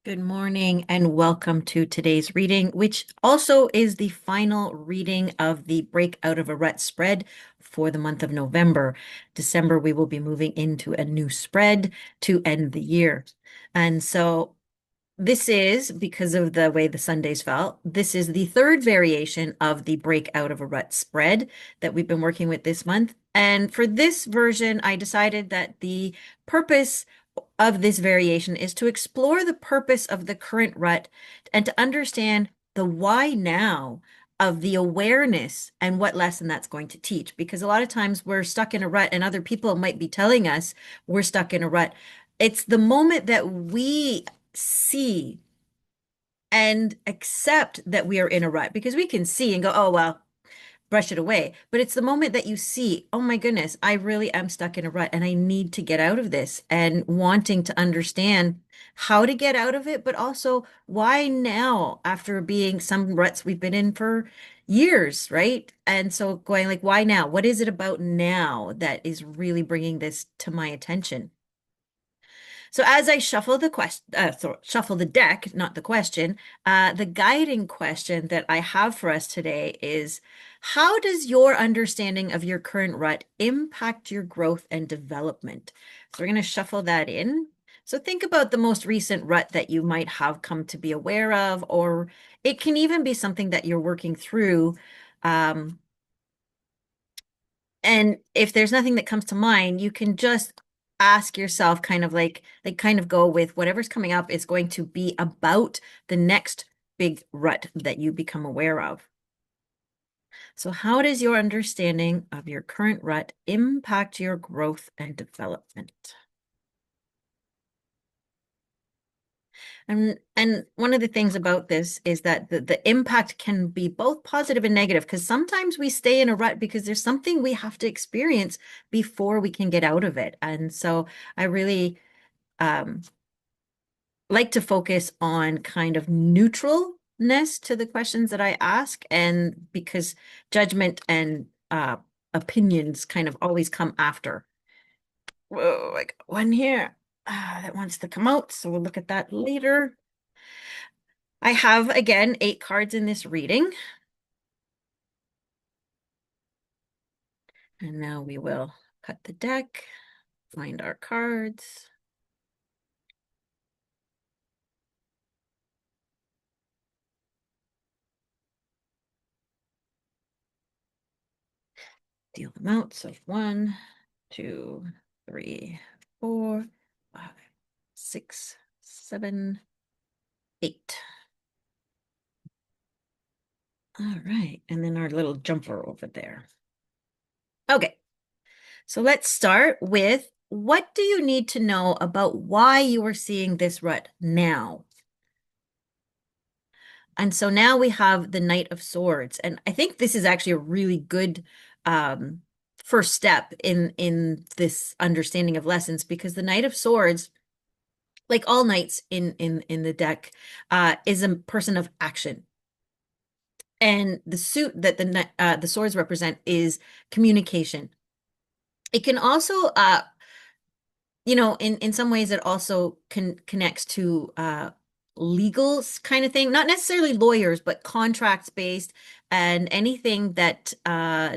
Good morning and welcome to today's reading, which also is the final reading of the Break Out of a Rut spread for the month of November. December, we will be moving into a new spread to end the year. And so this is, because of the way the Sundays fell, this is the third variation of the Break Out of a Rut spread that we've been working with this month. And for this version, I decided that the purpose of this variation is to explore the purpose of the current rut and to understand the why now of the awareness and what lesson that's going to teach. Because a lot of times we're stuck in a rut and other people might be telling us we're stuck in a rut. It's the moment that we see and accept that we are in a rut because we can see and go, oh, well, brush it away. But it's the moment that you see, oh my goodness, I really am stuck in a rut and I need to get out of this and wanting to understand how to get out of it, but also why now after being some ruts we've been in for years, right? And so going like, why now? What is it about now that is really bringing this to my attention? So as I shuffle the shuffle the deck, not the question, the guiding question that I have for us today is, how does your understanding of your current rut impact your growth and development? So we're going to shuffle that in. So think about the most recent rut that you might have come to be aware of, or it can even be something that you're working through. Um, and if there's nothing that comes to mind, you can just ask yourself kind of like kind of go with whatever's coming up is going to be about the next big rut that you become aware of. So how does your understanding of your current rut impact your growth and development? And one of the things about this is that the impact can be both positive and negative because sometimes we stay in a rut because there's something we have to experience before we can get out of it. And so I really um, like to focus on kind of neutralness to the questions that I ask, and because judgment and opinions kind of always come after. Whoa, I got one here that wants to come out, so we'll look at that later. I have, again, 8 cards in this reading. And now we will cut the deck, find our cards. Deal them out. So 1, 2, 3, 4, 5, 6, 7, 8. All right. And then our little jumper over there. Okay. So let's start with, what do you need to know about why you are seeing this rut now? And so now we have the Knight of Swords. And I think this is actually a really good um, first step in this understanding of lessons, because the Knight of Swords, like all knights in the deck, is a person of action. And the suit that the swords represent is communication. It can also in some ways it also connects to legal kind of thing, not necessarily lawyers, but contracts based and anything that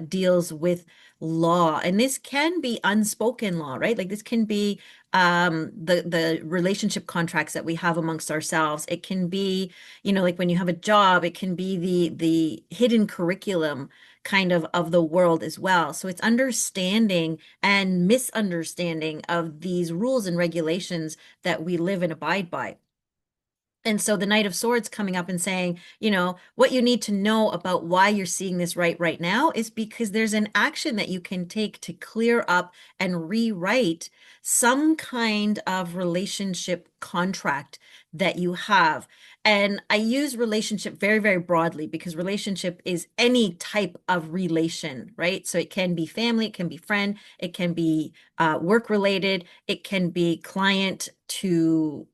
deals with law. And this can be unspoken law, right? Like this can be the relationship contracts that we have amongst ourselves. It can be, like when you have a job, it can be the hidden curriculum kind of the world as well. So it's understanding and misunderstanding of these rules and regulations that we live and abide by. And so the Knight of Swords coming up and saying, what you need to know about why you're seeing this right now is because there's an action that you can take to clear up and rewrite some kind of relationship contract that you have. And I use relationship very, very broadly because relationship is any type of relation, right? So it can be family, it can be friend, it can be work related, it can be client to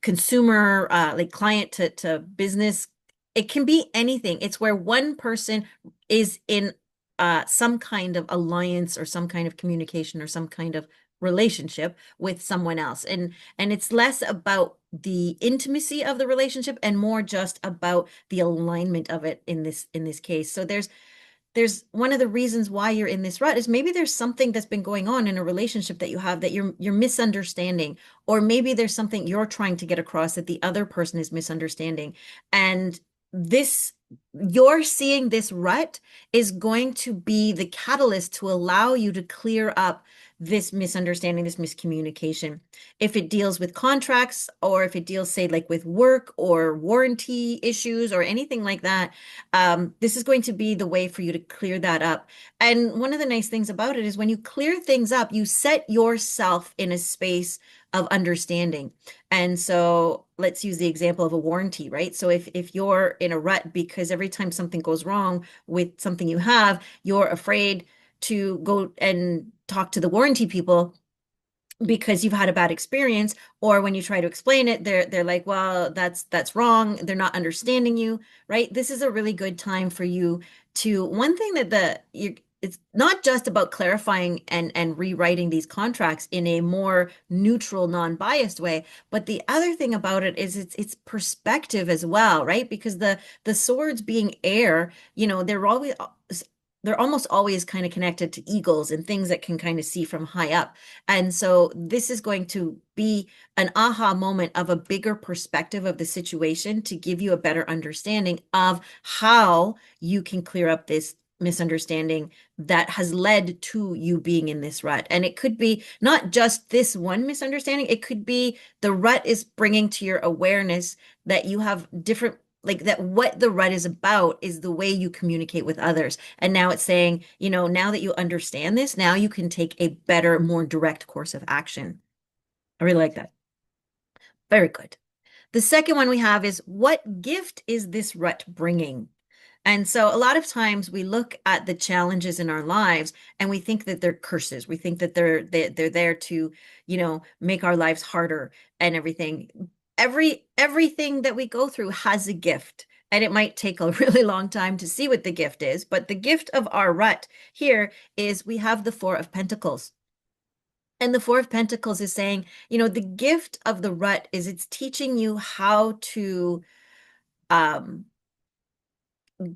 consumer, like client to business. It can be anything. It's where one person is in some kind of alliance or some kind of communication or some kind of relationship with someone else. And it's less about the intimacy of the relationship and more just about the alignment of it in this case. So there's one of the reasons why you're in this rut is maybe there's something that's been going on in a relationship that you have that you're misunderstanding, or maybe there's something you're trying to get across that the other person is misunderstanding. And this you're seeing this rut is going to be the catalyst to allow you to clear up this misunderstanding, this miscommunication. If it deals with contracts, or if it deals, say, like with work or warranty issues or anything like that, this is going to be the way for you to clear that up. And one of the nice things about it is when you clear things up, you set yourself in a space of understanding. And so let's use the example of a warranty, right? So if you're in a rut because every time something goes wrong with something you have, you're afraid to go and talk to the warranty people because you've had a bad experience, or when you try to explain it, they're like, well, that's wrong, they're not understanding you, right? This is a really good time for you to, one thing that it's not just about clarifying and rewriting these contracts in a more neutral, non-biased way, but the other thing about it is it's perspective as well, right? Because the swords being air, they're almost always kind of connected to eagles and things that can kind of see from high up. And so this is going to be an aha moment of a bigger perspective of the situation to give you a better understanding of how you can clear up this misunderstanding that has led to you being in this rut. And it could be not just this one misunderstanding, it could be the rut is bringing to your awareness that you have different, like that what the rut is about is the way you communicate with others. And now it's saying, now that you understand this, now you can take a better, more direct course of action. I really like that. Very good. The second one we have is, what gift is this rut bringing? And so a lot of times we look at the challenges in our lives and we think that they're curses. We think that they're there to, make our lives harder and everything. Everything that we go through has a gift. And it might take a really long time to see what the gift is, but the gift of our rut here is we have the Four of Pentacles. And the Four of Pentacles is saying, the gift of the rut is it's teaching you how to um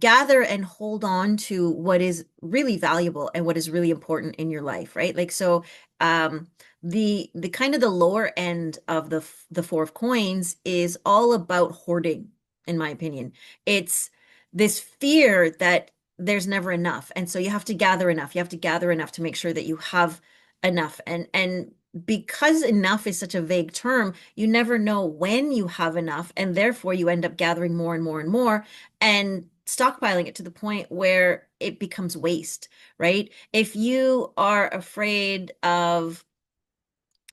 gather and hold on to what is really valuable and what is really important in your life, right? Like, so the kind of the lower end of the Four of Coins is all about hoarding, in my opinion. It's this fear that there's never enough, and so you have to gather enough. You have to gather enough to make sure that you have enough. And because enough is such a vague term, you never know when you have enough, and therefore you end up gathering more and more and more and stockpiling it to the point where it becomes waste, right? If you are afraid of,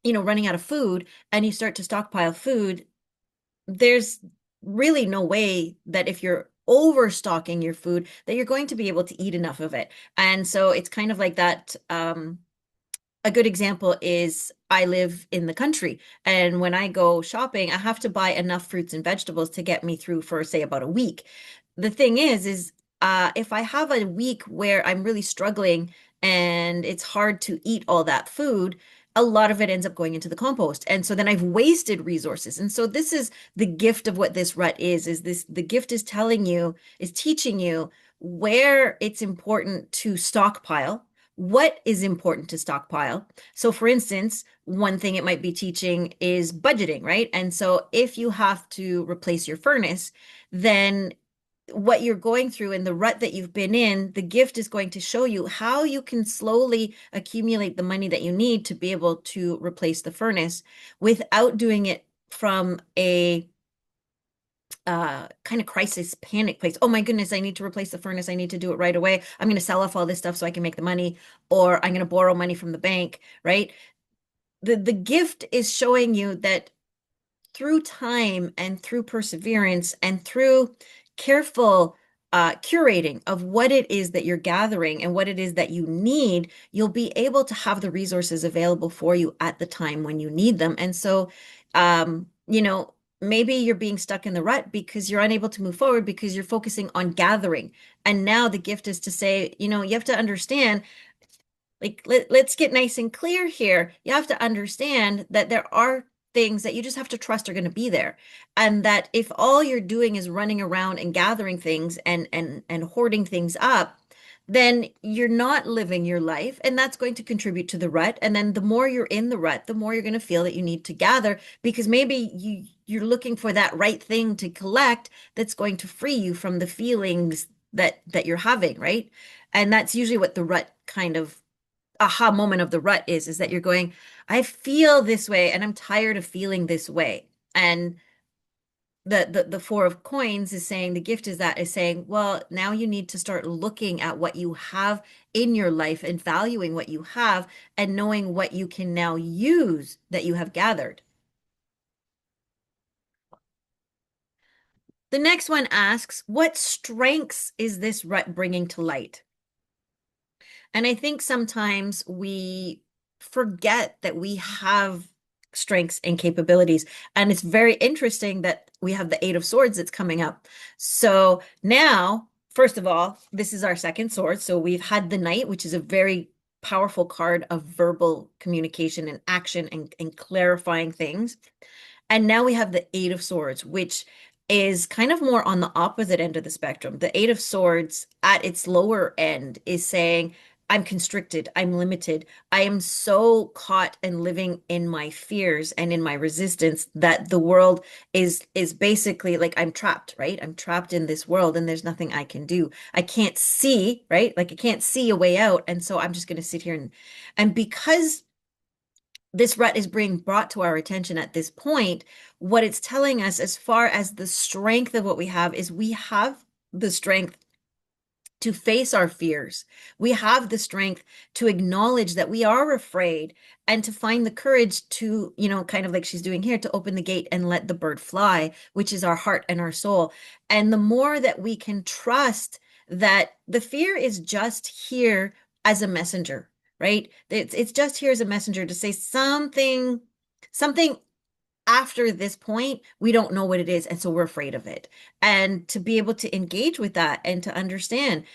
running out of food and you start to stockpile food, there's really no way that if you're overstocking your food that you're going to be able to eat enough of it. And so it's kind of like that. A good example is I live in the country, and when I go shopping, I have to buy enough fruits and vegetables to get me through for, say, about a week. The thing is if I have a week where I'm really struggling and it's hard to eat all that food, a lot of it ends up going into the compost. And so then I've wasted resources. And so this is the gift of what this rut is the gift is telling you, is teaching you where it's important to stockpile, what is important to stockpile. So for instance, one thing it might be teaching is budgeting, right? And so if you have to replace your furnace, then what you're going through and the rut that you've been in, the gift is going to show you how you can slowly accumulate the money that you need to be able to replace the furnace without doing it from a kind of crisis panic place. Oh my goodness, I need to replace the furnace. I need to do it right away. I'm going to sell off all this stuff so I can make the money, or I'm going to borrow money from the bank, right? The gift is showing you that through time and through perseverance and through careful curating of what it is that you're gathering and what it is that you need, you'll be able to have the resources available for you at the time when you need them. And so, maybe you're being stuck in the rut because you're unable to move forward because you're focusing on gathering. And now the gift is to say, you have to understand, like let's get nice and clear here. You have to understand that there are things that you just have to trust are going to be there. And that if all you're doing is running around and gathering things and hoarding things up, then you're not living your life, and that's going to contribute to the rut. And then the more you're in the rut, the more you're going to feel that you need to gather because maybe you're looking for that right thing to collect that's going to free you from the feelings that you're having, right? And that's usually what the rut kind of aha moment of the rut is that you're going, I feel this way and I'm tired of feeling this way. And the four of coins is saying the gift is saying, well, now you need to start looking at what you have in your life and valuing what you have and knowing what you can now use that you have gathered. The next one asks, what strengths is this rut bringing to light? And I think sometimes we forget that we have strengths and capabilities. And it's very interesting that we have the Eight of Swords that's coming up. So now, first of all, this is our second sword. So we've had the Knight, which is a very powerful card of verbal communication and action and clarifying things. And now we have the Eight of Swords, which is kind of more on the opposite end of the spectrum. The Eight of Swords at its lower end is saying, I'm constricted, I'm limited, I am so caught and living in my fears and in my resistance that the world is basically like I'm trapped, right? I'm trapped in this world and there's nothing I can do. I can't see, right? Like I can't see a way out. And so I'm just going to sit here and because this rut is being brought to our attention at this point, what it's telling us as far as the strength of what we have is we have the strength to face our fears. We have the strength to acknowledge that we are afraid and to find the courage to, kind of like she's doing here, to open the gate and let the bird fly, which is our heart and our soul. And the more that we can trust that the fear is just here as a messenger, right? It's just here as a messenger to say something after this point, we don't know what it is. And so we're afraid of it. And to be able to engage with that and to understand.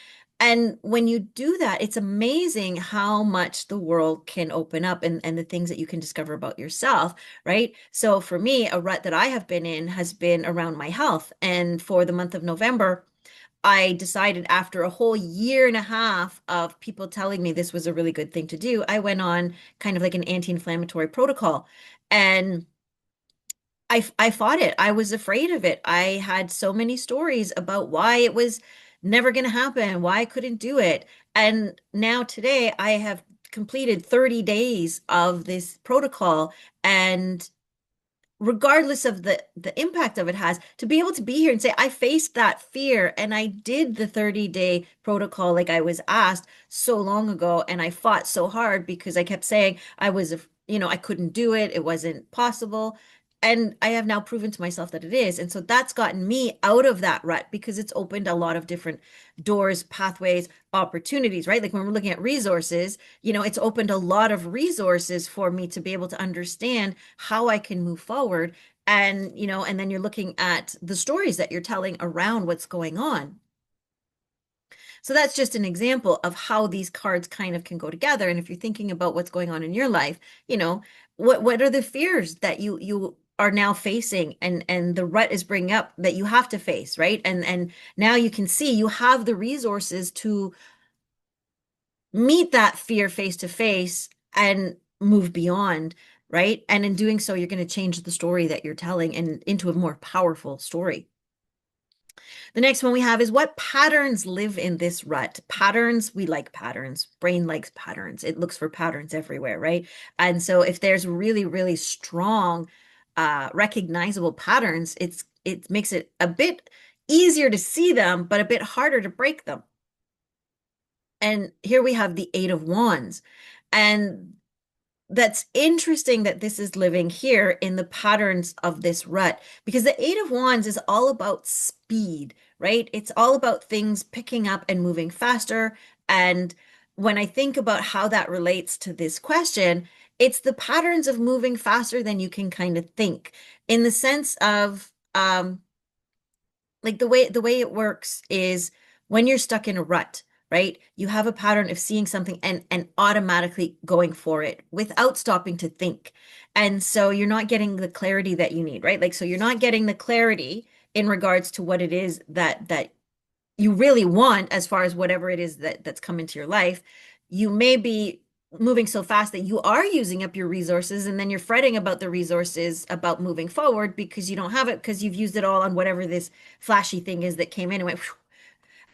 And when you do that, it's amazing how much the world can open up and the things that you can discover about yourself, right? So for me, a rut that I have been in has been around my health. And for the month of November, I decided after a whole year and a half of people telling me this was a really good thing to do, I went on kind of like an anti-inflammatory protocol. And I fought it. I was afraid of it. I had so many stories about why it was never going to happen, why I couldn't do it. And now today I have completed 30 days of this protocol and regardless of the impact of it has, to be able to be here and say, I faced that fear and I did the 30-day protocol like I was asked so long ago. And I fought so hard because I kept saying I couldn't do it. It wasn't possible. And I have now proven to myself that it is. And so that's gotten me out of that rut because it's opened a lot of different doors, pathways, opportunities, right? Like when we're looking at resources, it's opened a lot of resources for me to be able to understand how I can move forward. And then you're looking at the stories that you're telling around what's going on. So that's just an example of how these cards kind of can go together. And if you're thinking about what's going on in your life, what are the fears that you are now facing and the rut is bringing up that you have to face, right? And now you can see you have the resources to meet that fear face to face and move beyond, right? And in doing so, you're going to change the story that you're telling and into a more powerful story. The next one we have is what patterns live in this rut? Patterns, we like patterns. Brain likes patterns. It looks for patterns everywhere, right? And so if there's really, really strong, recognizable patterns, it makes it a bit easier to see them, but a bit harder to break them. And here we have the Eight of Wands. And that's interesting that this is living here in the patterns of this rut because the Eight of Wands is all about speed, right? It's all about things picking up and moving faster. And when I think about how that relates to this question, it's the patterns of moving faster than you can kind of think in the sense of like the way it works is when you're stuck in a rut, right? You have a pattern of seeing something and automatically going for it without stopping to think. And so you're not getting the clarity that you need, right? Like, so you're not getting the clarity in regards to what it is that you really want as far as whatever it is that's come into your life. You may be moving so fast that you are using up your resources, and then you're fretting about the resources about moving forward because you don't have it because you've used it all on whatever this flashy thing is that came in and went.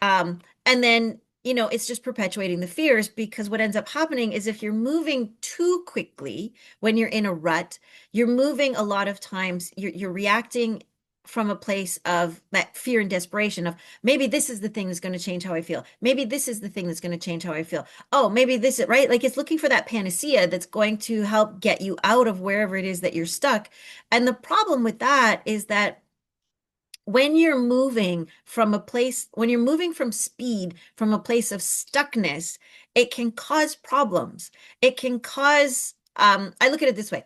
And then, it's just perpetuating the fears because what ends up happening is if you're moving too quickly when you're in a rut, you're moving a lot of times, you're reacting from a place of that fear and desperation of maybe this is the thing that's going to change how I feel. Maybe this is the thing that's going to change how I feel. Oh, maybe this is right. Like it's looking for that panacea that's going to help get you out of wherever it is that you're stuck. And the problem with that is that when you're moving from speed, from a place of stuckness, it can cause problems. It can cause, I look at it this way.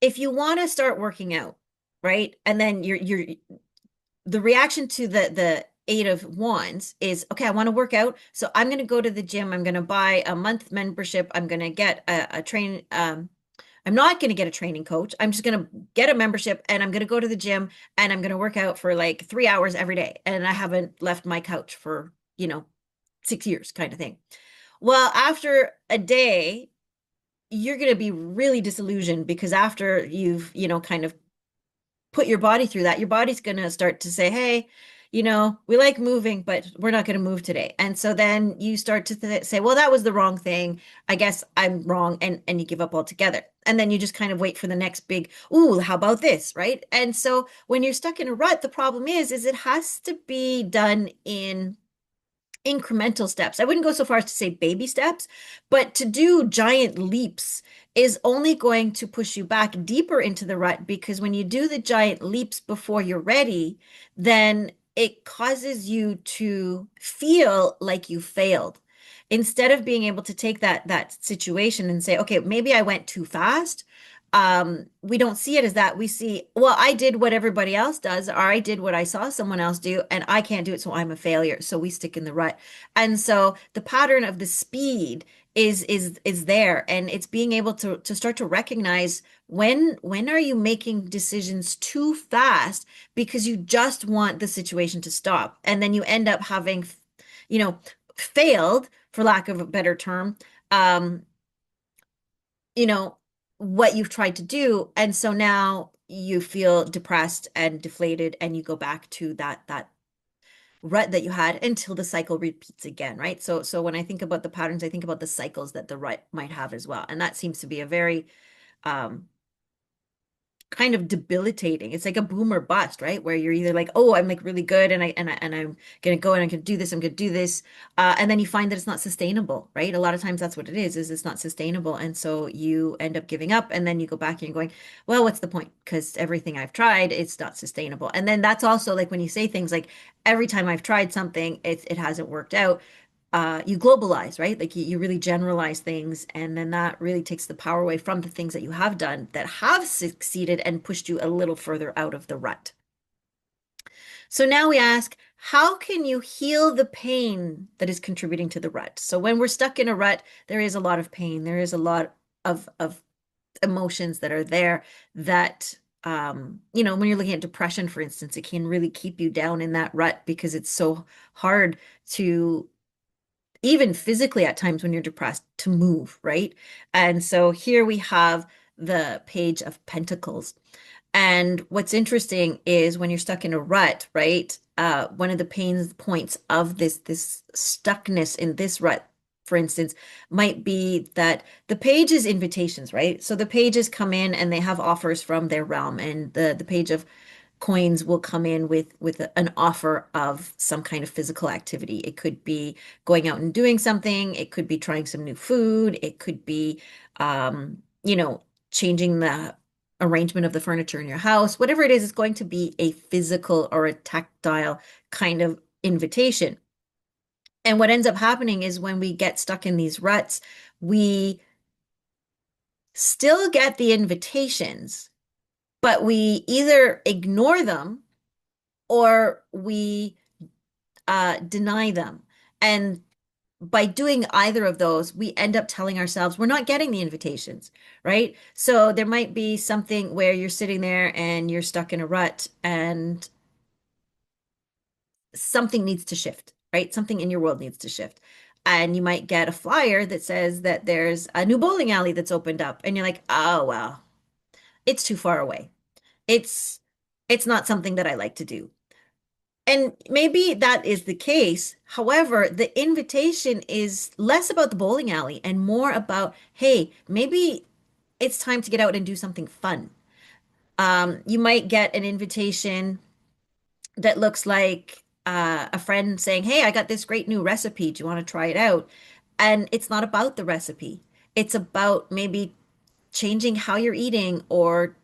If you want to start working out, right? And then the reaction to the Eight of Wands is, okay, I want to work out. So I'm going to go to the gym. I'm going to buy a month membership. I'm going to get a train, I'm not going to get a training coach. I'm just going to get a membership and I'm going to go to the gym and I'm going to work out for like 3 hours every day. And I haven't left my couch for, 6 years kind of thing. Well, after a day, you're going to be really disillusioned because after you've, kind of put your body through that, your body's going to start to say, hey, we like moving, but we're not going to move today. And so then you start to say, well, that was the wrong thing. I guess I'm wrong. And you give up altogether. And then you just kind of wait for the next big, ooh, how about this? Right. And so when you're stuck in a rut, the problem is it has to be done in incremental steps. I wouldn't go so far as to say baby steps, but to do giant leaps is only going to push you back deeper into the rut because when you do the giant leaps before you're ready, then it causes you to feel like you failed. Instead of being able to take that situation and say, okay, maybe I went too fast. We don't see it as that. We see, well, I did what everybody else does, or I did what I saw someone else do, and I can't do it, so I'm a failure. So we stick in the rut. And so the pattern of the speed is there, and it's being able to start to recognize when are you making decisions too fast because you just want the situation to stop, and then you end up having, you know, failed, for lack of a better term. Um, you know, what you've tried to do. And so now you feel depressed and deflated and you go back to that rut that you had until the cycle repeats again, right? So when I think about the patterns, I think about the cycles that the rut might have as well. And that seems to be a very um kind of debilitating. It's like a boom or bust, right? Where you're either like, oh, I'm like really good and I'm gonna go and I'm gonna do this, I'm gonna do this. And then you find that it's not sustainable, right? A lot of times that's what it is it's not sustainable. And so you end up giving up and then you go back and you're going, well, what's the point? Because everything I've tried, it's not sustainable. And then that's also like when you say things like every time I've tried something, it hasn't worked out, you globalize, right? Like you really generalize things, and then that really takes the power away from the things that you have done that have succeeded and pushed you a little further out of the rut. So now we ask, how can you heal the pain that is contributing to the rut? So when we're stuck in a rut, there is a lot of pain. There is a lot of emotions that are there that when you're looking at depression, for instance, it can really keep you down in that rut because it's so hard to even physically at times when you're depressed to move, right? And so here we have the Page of Pentacles. And what's interesting is when you're stuck in a rut, right? One of the pain points of this stuckness in this rut, for instance, might be that the page is invitations, right? So the pages come in and they have offers from their realm, and the Page of Coins will come in with an offer of some kind of physical activity. It could be going out and doing something. It could be trying some new food. It could be, changing the arrangement of the furniture in your house. Whatever it is, it's going to be a physical or a tactile kind of invitation. And what ends up happening is when we get stuck in these ruts, we still get the invitations, but we either ignore them or we deny them. And by doing either of those, we end up telling ourselves we're not getting the invitations, right? So there might be something where you're sitting there and you're stuck in a rut and something needs to shift, right? Something in your world needs to shift. And you might get a flyer that says that there's a new bowling alley that's opened up. And you're like, oh, well, it's too far away. It's it's not something that I like to do. And maybe that is the case. However, the invitation is less about the bowling alley and more about, hey, maybe it's time to get out and do something fun. You might get an invitation that looks like a friend saying, hey, I got this great new recipe. Do you want to try it out? And it's not about the recipe. It's about maybe changing how you're eating or,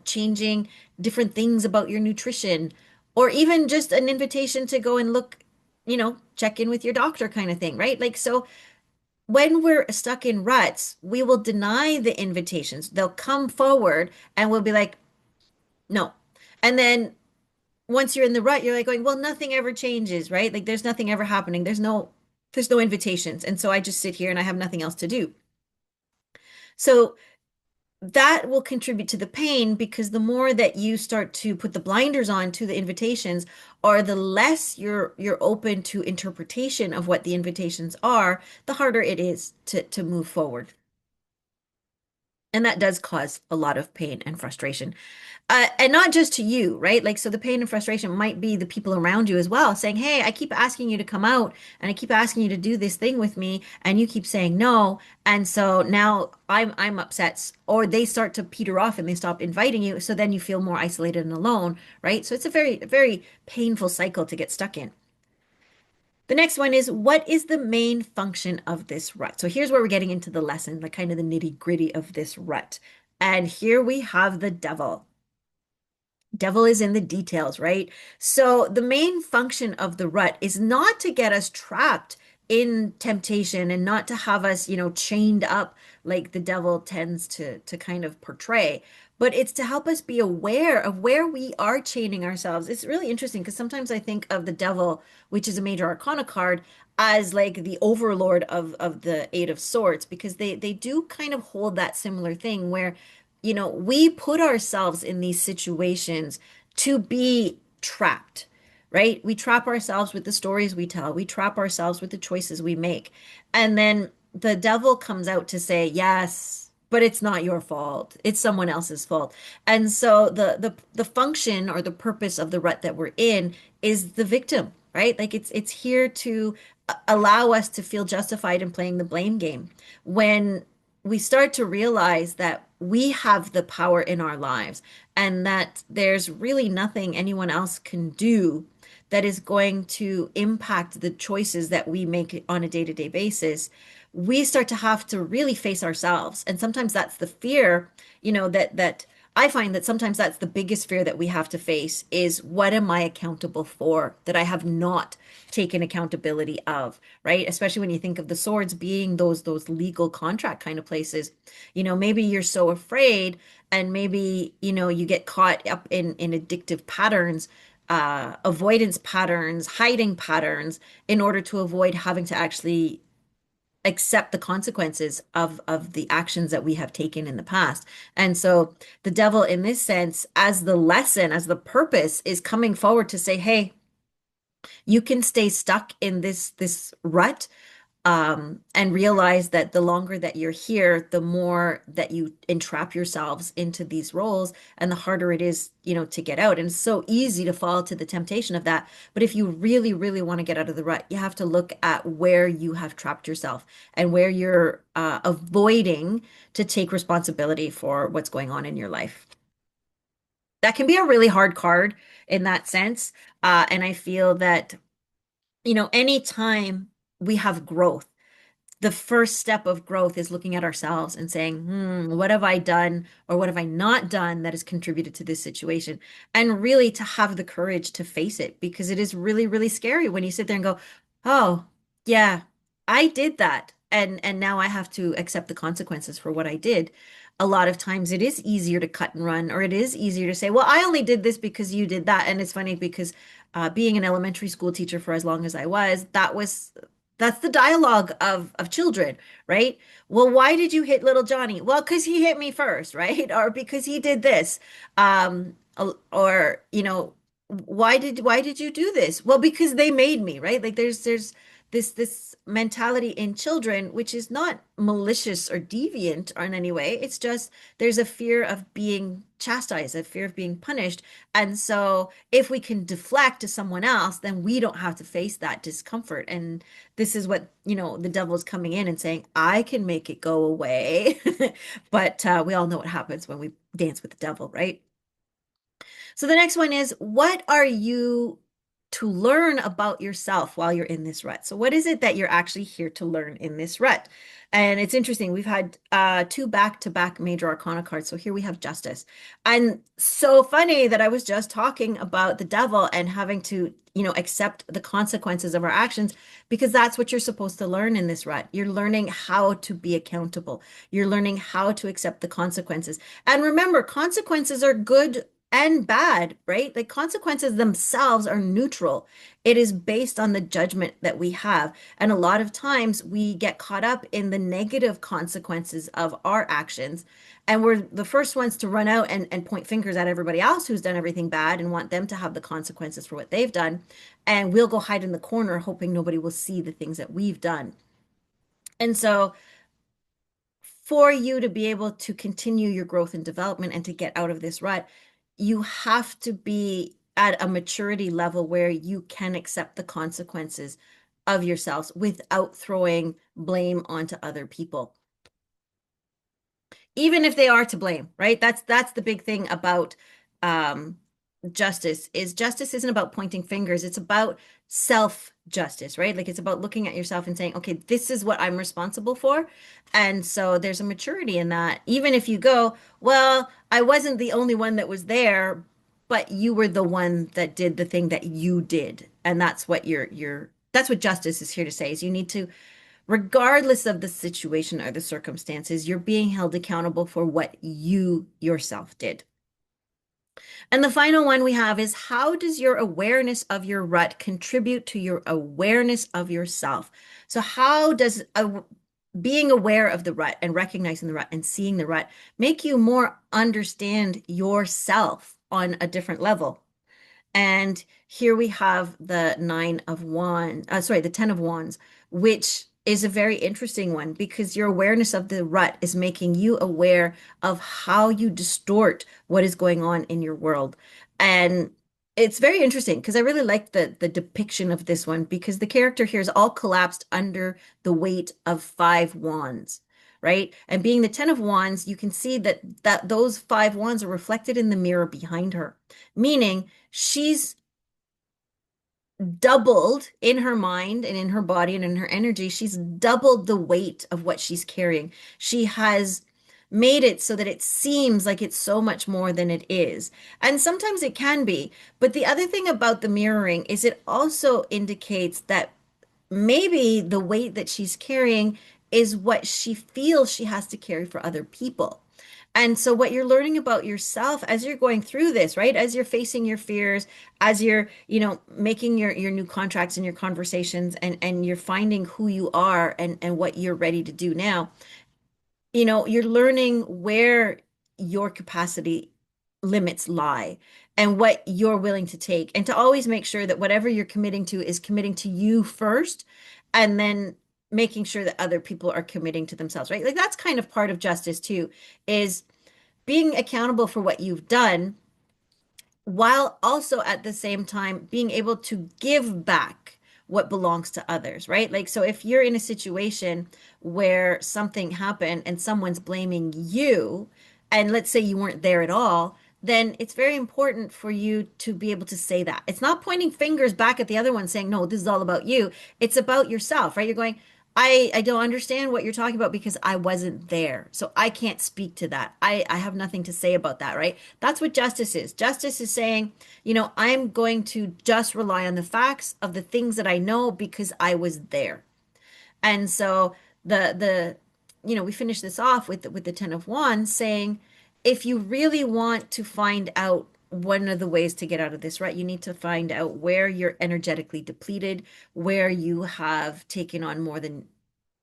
changing different things about your nutrition, or even just an invitation to go and look, check in with your doctor kind of thing, right? Like, so when we're stuck in ruts, we will deny the invitations. They'll come forward and we'll be like, no. And then once you're in the rut, you're like going, well, nothing ever changes, right? Like there's nothing ever happening. There's no invitations. And so I just sit here and I have nothing else to do. So that will contribute to the pain because the more that you start to put the blinders on to the invitations, or the less you're open to interpretation of what the invitations are, the harder it is to move forward. And that does cause a lot of pain and frustration. And not just to you, right? Like, so the pain and frustration might be the people around you as well, saying, hey, I keep asking you to come out and I keep asking you to do this thing with me, and you keep saying no. And so now I'm upset, or they start to peter off and they stop inviting you. So then you feel more isolated and alone, right? So it's a very painful cycle to get stuck in. The next one is, what is the main function of this rut? So here's where we're getting into the lesson, like kind of the nitty-gritty of this rut. And here we have the devil. Devil is in the details, right? So the main function of the rut is not to get us trapped in temptation and not to have us, chained up like the devil tends to kind of portray, but it's to help us be aware of where we are chaining ourselves. It's really interesting because sometimes I think of the devil, which is a major arcana card, as like the overlord of the Eight of Swords, because they do kind of hold that similar thing where we put ourselves in these situations to be trapped, right? We trap ourselves with the stories we tell, we trap ourselves with the choices we make. And then the devil comes out to say, yes, but it's not your fault. It's someone else's fault. And so the function or the purpose of the rut that we're in is the victim, right? Like it's here to allow us to feel justified in playing the blame game. When we start to realize that we have the power in our lives and that there's really nothing anyone else can do that is going to impact the choices that we make on a day-to-day basis, we start to have to really face ourselves. And sometimes that's the fear, that I find that sometimes that's the biggest fear that we have to face is, what am I accountable for that I have not taken accountability of, right? Especially when you think of the swords being those legal contract kind of places. Maybe you're so afraid, and maybe, you get caught up in addictive patterns, avoidance patterns, hiding patterns, in order to avoid having to actually accept the consequences of the actions that we have taken in the past. And so the devil in this sense, as the lesson, as the purpose, is coming forward to say, hey, you can stay stuck in this rut, and realize that the longer that you're here, the more that you entrap yourselves into these roles, and the harder it is, to get out. And it's so easy to fall to the temptation of that. But if you really, really want to get out of the rut, you have to look at where you have trapped yourself and where you're avoiding to take responsibility for what's going on in your life. That can be a really hard card in that sense. And I feel that, anytime we have growth, the first step of growth is looking at ourselves and saying, what have I done or what have I not done that has contributed to this situation? And really to have the courage to face it, because it is really, really scary when you sit there and go, oh, yeah, I did that. and now I have to accept the consequences for what I did. A lot of times it is easier to cut and run, or it is easier to say, well, I only did this because you did that. And it's funny because being an elementary school teacher for as long as I was, that's the dialogue of children, right? Well, why did you hit little Johnny? Well, because he hit me first, right? Or because he did this. Or, why did you do this? Well, because they made me, right? Like there's this mentality in children, which is not malicious or deviant or in any way. It's just there's a fear of being chastised, a fear of being punished. And so if we can deflect to someone else, then we don't have to face that discomfort. And this is what, the devil's coming in and saying, I can make it go away. But we all know what happens when we dance with the devil, right? So the next one is, what are you to learn about yourself while you're in this rut? So what is it that you're actually here to learn in this rut? And it's interesting. We've had two back-to-back major arcana cards. So here we have justice. And so funny that I was just talking about the devil and having to, accept the consequences of our actions, because that's what you're supposed to learn in this rut. You're learning how to be accountable. You're learning how to accept the consequences. And remember, consequences are good and bad, right? Like consequences themselves are neutral. It is based on the judgment that we have. And a lot of times we get caught up in the negative consequences of our actions. And we're the first ones to run out and point fingers at everybody else who's done everything bad and want them to have the consequences for what they've done. And we'll go hide in the corner hoping nobody will see the things that we've done. And so for you to be able to continue your growth and development and to get out of this rut, you have to be at a maturity level where you can accept the consequences of yourselves without throwing blame onto other people, even if they are to blame, right? That's the big thing about um, justice isn't about pointing fingers. It's about self justice, right? Like it's about looking at yourself and saying, okay, this is what I'm responsible for. And so there's a maturity in that. Even if you go, well, I wasn't the only one that was there, but you were the one that did the thing that you did. And that's what that's what justice is here to say is you need to, regardless of the situation or the circumstances, you're being held accountable for what you yourself did. And the final one we have is, how does your awareness of your rut contribute to your awareness of yourself? So how does being aware of the rut and recognizing the rut and seeing the rut make you more understand yourself on a different level? And here we have the the 10 of wands, which is a very interesting one because your awareness of the rut is making you aware of how you distort what is going on in your world. And it's very interesting because I really like the depiction of this one because the character here is all collapsed under the weight of 5 wands. Right. And being the 10 of wands, you can see that those 5 wands are reflected in the mirror behind her, meaning she's doubled in her mind and in her body and in her energy. She's doubled the weight of what she's carrying. She has made it so that it seems like it's so much more than it is. And sometimes it can be. But the other thing about the mirroring is it also indicates that maybe the weight that she's carrying is what she feels she has to carry for other people. And so what you're learning about yourself as you're going through this, right? As you're facing your fears, as you're, making your new contracts and your conversations and you're finding who you are and what you're ready to do now, you're learning where your capacity limits lie and what you're willing to take, and to always make sure that whatever you're committing to is committing to you first, and then making sure that other people are committing to themselves, right? Like that's kind of part of justice too, is being accountable for what you've done while also at the same time being able to give back what belongs to others, right? Like, so if you're in a situation where something happened and someone's blaming you, and let's say you weren't there at all, then it's very important for you to be able to say that. It's not pointing fingers back at the other one saying, no, this is all about you. It's about yourself, right? You're going, I don't understand what you're talking about because I wasn't there. So I can't speak to that. I have nothing to say about that, right? That's what justice is. Justice is saying, I'm going to just rely on the facts of the things that I know because I was there. And so the we finish this off with the Ten of Wands saying, if you really want to find out one of the ways to get out of this, right, you need to find out where you're energetically depleted, where you have taken on more than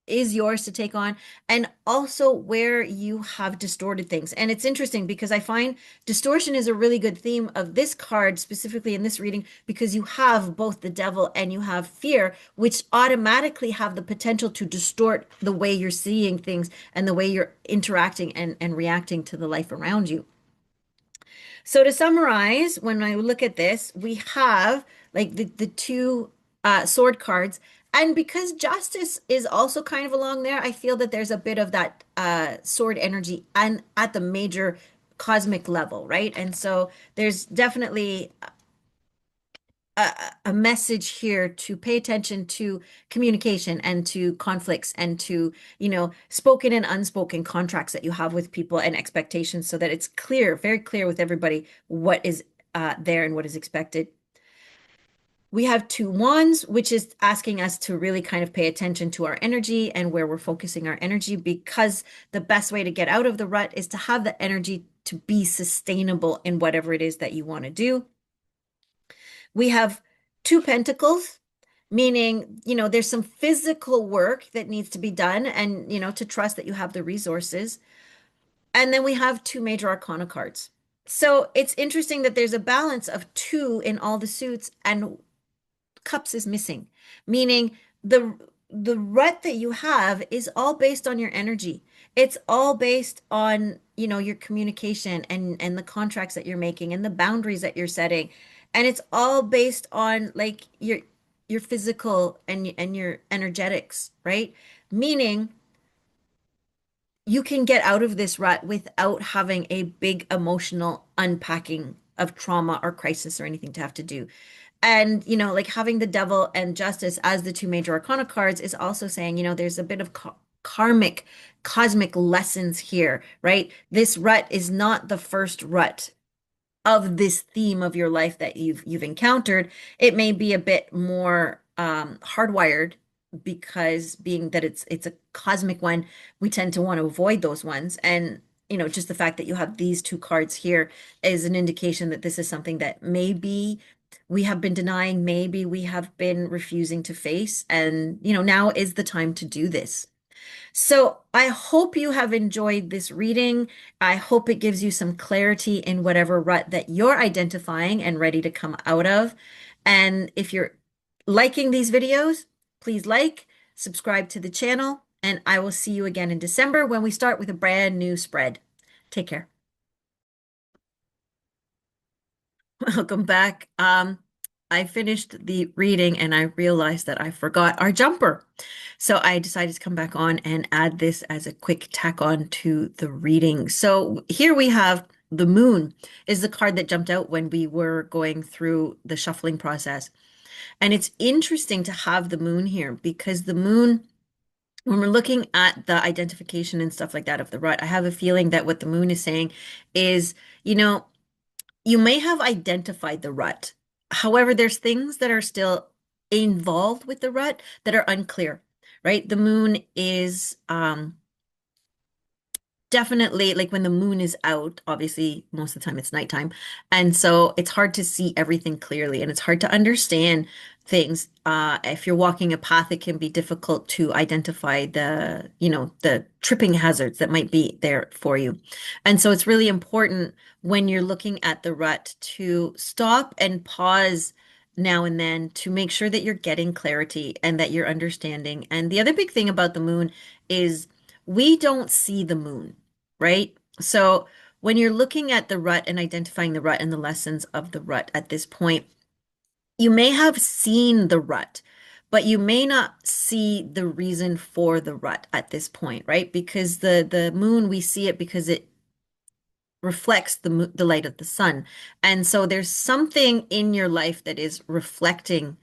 is yours to take on, and also where you have distorted things. And it's interesting because I find distortion is a really good theme of this card, specifically in this reading, because you have both the devil and you have fear, which automatically have the potential to distort the way you're seeing things and the way you're interacting and reacting to the life around you. So to summarize, when I look at this, we have like the two sword cards. And because justice is also kind of along there, I feel that there's a bit of that sword energy and at the major cosmic level, right? And so there's definitely a message here to pay attention to communication and to conflicts and to, spoken and unspoken contracts that you have with people and expectations so that it's clear, very clear with everybody what is there and what is expected. We have two wands, which is asking us to really kind of pay attention to our energy and where we're focusing our energy, because the best way to get out of the rut is to have the energy to be sustainable in whatever it is that you want to do. We have two pentacles, meaning, there's some physical work that needs to be done and, to trust that you have the resources. And then we have two major arcana cards. So it's interesting that there's a balance of two in all the suits and cups is missing, meaning the rut that you have is all based on your energy. It's all based on, your communication and the contracts that you're making and the boundaries that you're setting. And it's all based on like your physical and your energetics, right? Meaning you can get out of this rut without having a big emotional unpacking of trauma or crisis or anything to have to do. And, like having the devil and justice as the two major arcana cards is also saying, there's a bit of karmic, cosmic lessons here, right? This rut is not the first rut of this theme of your life that you've encountered. It may be a bit more hardwired because being that it's a cosmic one, we tend to want to avoid those ones. And just the fact that you have these two cards here is an indication that this is something that maybe we have been denying, maybe we have been refusing to face, and now is the time to do this. So I hope you have enjoyed this reading. I hope it gives you some clarity in whatever rut that you're identifying and ready to come out of. And if you're liking these videos, please like, subscribe to the channel, and I will see you again in December when we start with a brand new spread. Take care. Welcome back. I finished the reading and I realized that I forgot our jumper. So I decided to come back on and add this as a quick tack on to the reading. So here we have the moon is the card that jumped out when we were going through the shuffling process. And it's interesting to have the moon here because the moon, when we're looking at the identification and stuff like that of the rut, I have a feeling that what the moon is saying is, you may have identified the rut. However, there's things that are still involved with the rut that are unclear, right? The moon is definitely like when the moon is out, obviously, most of the time it's nighttime. And so it's hard to see everything clearly and it's hard to understand things. If you're walking a path, it can be difficult to identify the tripping hazards that might be there for you. And so it's really important when you're looking at the rut to stop and pause now and then to make sure that you're getting clarity and that you're understanding. And the other big thing about the moon is we don't see the moon, right? So when you're looking at the rut and identifying the rut and the lessons of the rut at this point, you may have seen the rut, but you may not see the reason for the rut at this point, right? Because the moon, we see it because it reflects the light of the sun. And so there's something in your life that is reflecting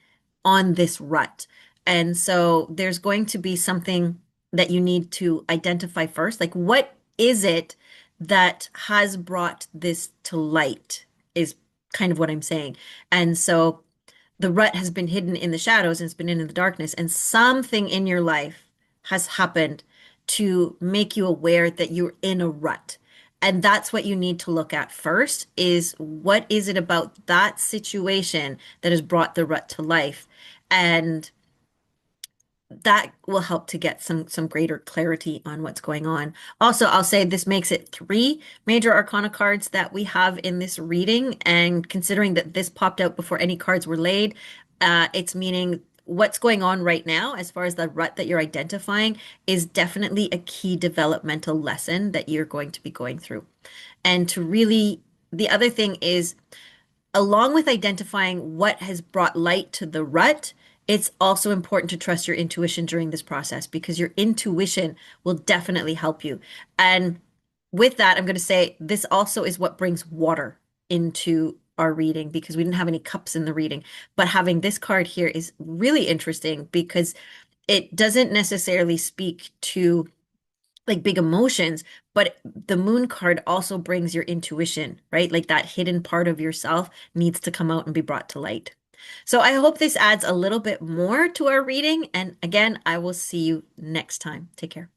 on this rut. And so there's going to be something that you need to identify first. Like, what is it that has brought this to light, is kind of what I'm saying. And so the rut has been hidden in the shadows and it's been in the darkness, and something in your life has happened to make you aware that you're in a rut. And that's what you need to look at first is what is it about that situation that has brought the rut to life? And that will help to get some greater clarity on what's going on. Also, I'll say this makes it three major arcana cards that we have in this reading, and considering that this popped out before any cards were laid, it's meaning what's going on right now as far as the rut that you're identifying is definitely a key developmental lesson that you're going to be going through. And to really, the other thing is along with identifying what has brought light to the rut, it's also important to trust your intuition during this process because your intuition will definitely help you. And with that, I'm going to say this also is what brings water into our reading because we didn't have any cups in the reading. But having this card here is really interesting because it doesn't necessarily speak to like big emotions, but the moon card also brings your intuition, right? Like that hidden part of yourself needs to come out and be brought to light. So I hope this adds a little bit more to our reading. And again, I will see you next time. Take care.